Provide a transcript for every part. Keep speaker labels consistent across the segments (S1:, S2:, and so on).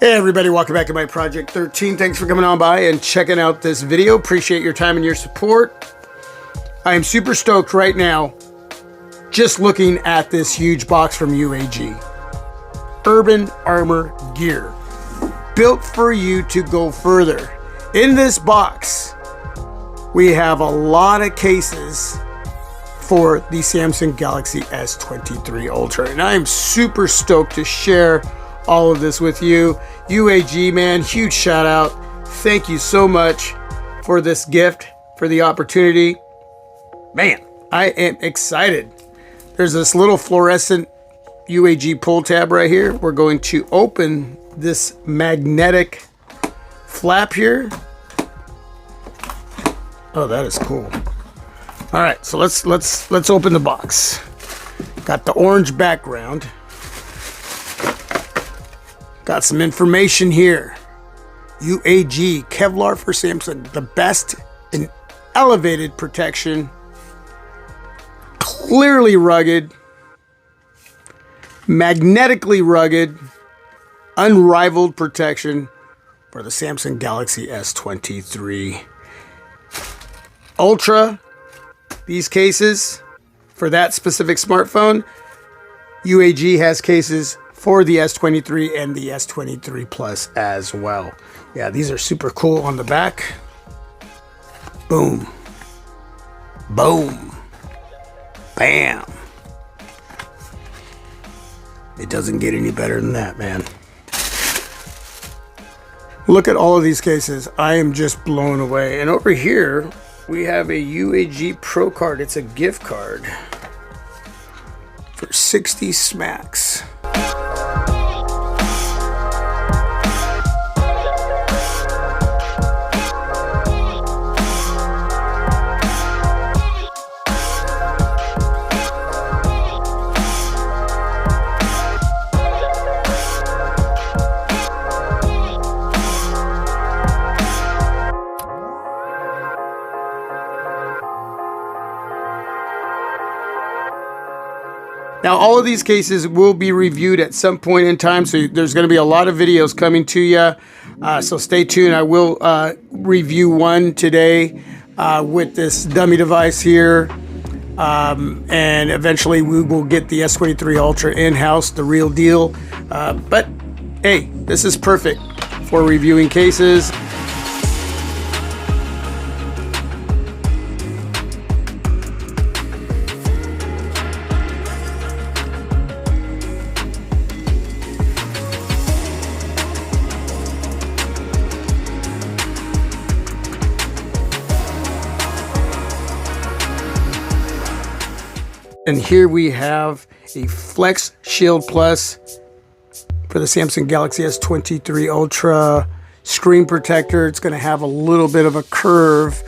S1: Hey everybody, welcome back to my Project 13. Thanks for coming on by and checking out this video. Appreciate your time and your support. I am super stoked right now just looking at this huge box from UAG. Urban Armor Gear. Built for you to go further. In this box, we have a lot of cases for the Samsung Galaxy S23 Ultra. And I am super stoked to share all of this with you. UAG, man, huge shout out. Thank you so much for this gift, for the opportunity. Man, I am excited. There's this little fluorescent UAG pull tab right here. We're going to open this magnetic flap here. Oh, that is cool. All right, so let's open the box. Got the orange background. Got some information here. UAG, Kevlar for Samsung, the best in elevated protection. Clearly rugged. Magnetically rugged. Unrivaled protection for the Samsung Galaxy S23 Ultra. These cases for that specific smartphone. UAG has cases for the S23 and the S23 Plus as well. Yeah, these are super cool on the back. Boom. Boom. Bam. It doesn't get any better than that, man. Look at all of these cases. I am just blown away. And over here, we have a UAG Pro card. It's a gift card for 60 smacks. Now, all of these cases will be reviewed at some point in time, so there's going to be a lot of videos coming to you. So stay tuned. I will review one today with this dummy device here. And eventually we will get the S23 Ultra in-house, the real deal. But hey, this is perfect for reviewing cases. And here we have a Flex Shield Plus for the Samsung Galaxy S23 Ultra screen protector. It's going to have a little bit of a curve.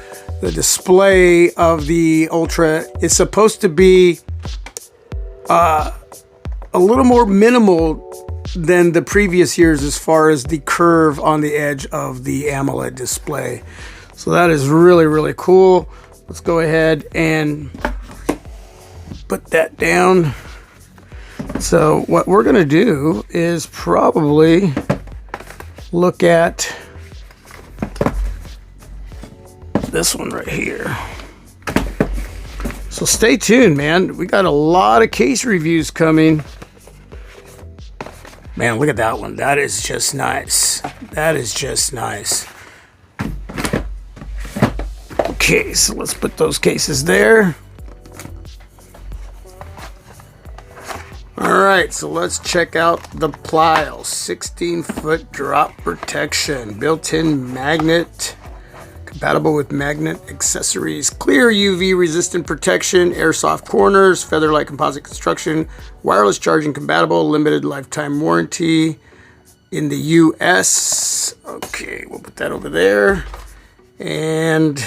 S1: The display of the Ultra is supposed to be a little more minimal than the previous years as far as the curve on the edge of the AMOLED display. So that is really, really cool. Let's go ahead and put that down. So what we're going to do is probably look at this one right here. So stay tuned, man. We got a lot of case reviews coming. Man, look at that one. That is just nice. That is just nice. Okay, so let's put those cases there. Alright, so let's check out the Plyle 16-foot drop protection, built-in magnet, compatible with magnet accessories, clear UV resistant protection, airsoft corners, feather-light composite construction, wireless charging compatible, limited lifetime warranty in the US. Okay, we'll put that over there. And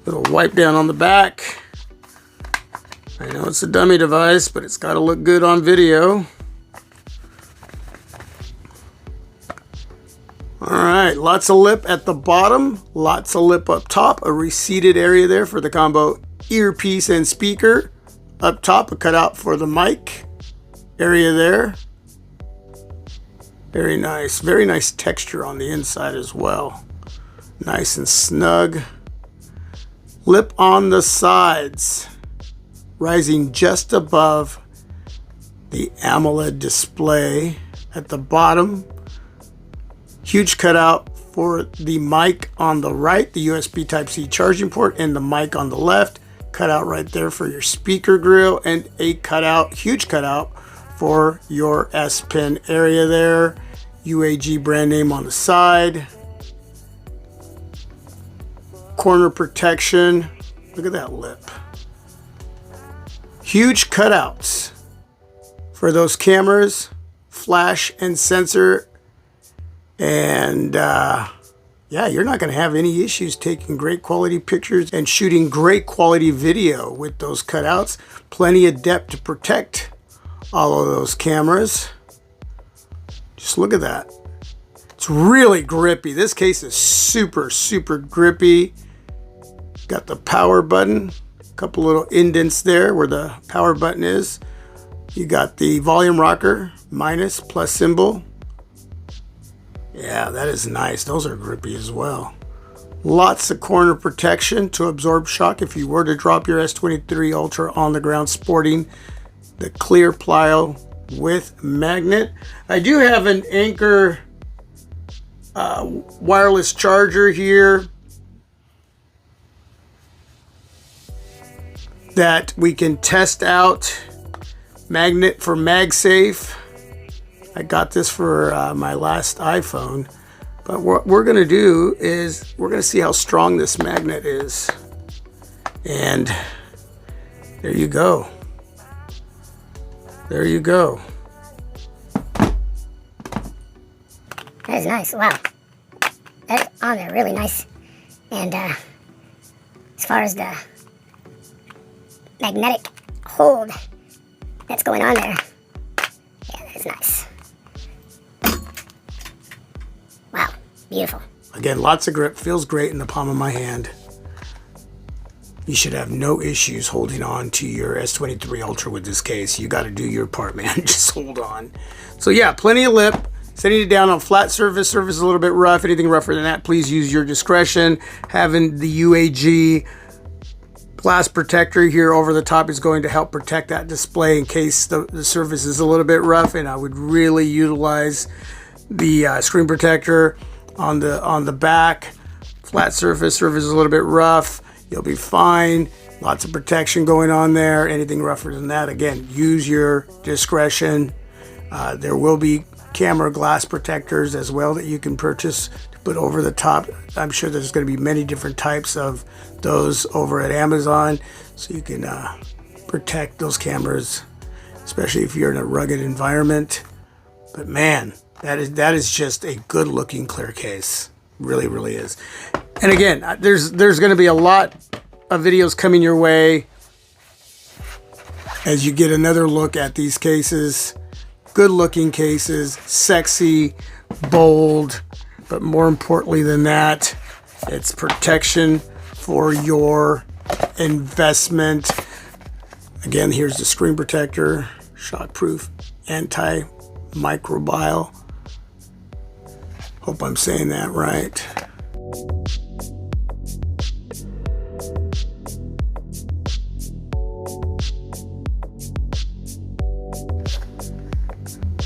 S1: little wipe down on the back. I know it's a dummy device, but it's got to look good on video. All right, lots of lip at the bottom, lots of lip up top, a receded area there for the combo earpiece and speaker. Up top, a cutout for the mic area there. Very nice texture on the inside as well. Nice and snug. Lip on the sides, rising just above the AMOLED display. At the bottom, huge cutout for the mic on the right, the USB Type-C charging port, and the mic on the left. Cutout right there for your speaker grill, and a cutout, huge cutout for your S Pen area there. UAG brand name on the side. Corner protection. Look at that lip. Huge cutouts for those cameras, flash and sensor. And yeah, you're not going to have any issues taking great quality pictures and shooting great quality video with those cutouts. Plenty of depth to protect all of those cameras. Just look at that. It's really grippy. This case is super grippy. Got the power button, a couple little indents there where the power button is. You got the volume rocker, minus, plus symbol. Yeah, that is nice. Those are grippy as well. Lots of corner protection to absorb shock if you were to drop your S23 Ultra on the ground, sporting the clear plyo with magnet. I do have an Anker wireless charger here that we can test out. Magnet for MagSafe. I got this for my last iPhone, but what we're gonna do is we're gonna see how strong this magnet is. And there you go. There you go.
S2: That is nice. Wow. That is on there really nice. And as far as the magnetic hold that's going on there, yeah, that is nice. Wow. Beautiful.
S1: Again, lots of grip. Feels great in the palm of my hand. You should have no issues holding on to your S23 Ultra with this case. You got to do your part, man. Just hold on. So yeah, plenty of lip. Setting it down on flat surface. Surface is a little bit rough. Anything rougher than that, please use your discretion. Having the UAG glass protector here over the top is going to help protect that display in case the surface is a little bit rough. And I would really utilize the screen protector on the back. Flat surface is a little bit rough. You'll be fine. Lots of protection going on there. Anything rougher than that, again, use your discretion. There will be camera glass protectors as well that you can purchase to put over the top. I'm sure there's going to be many different types of those over at Amazon, so you can protect those cameras, especially if you're in a rugged environment. But man, that is just a good looking clear case. Really is. And again, there's going to be a lot of videos coming your way as you get another look at these cases. Good looking cases, sexy, bold, but more importantly than that, it's protection for your investment. Again, here's the screen protector, shockproof, anti-microbial. Hope I'm saying that right.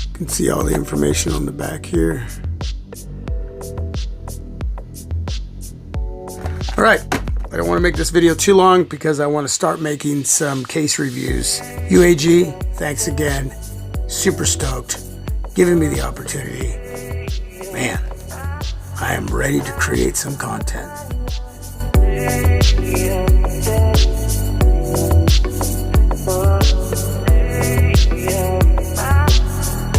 S1: You can see all the information on the back here. All right, I don't want to make this video too long because I want to start making some case reviews. UAG, thanks again. Super stoked. Giving me the opportunity. Man, I am ready to create some content.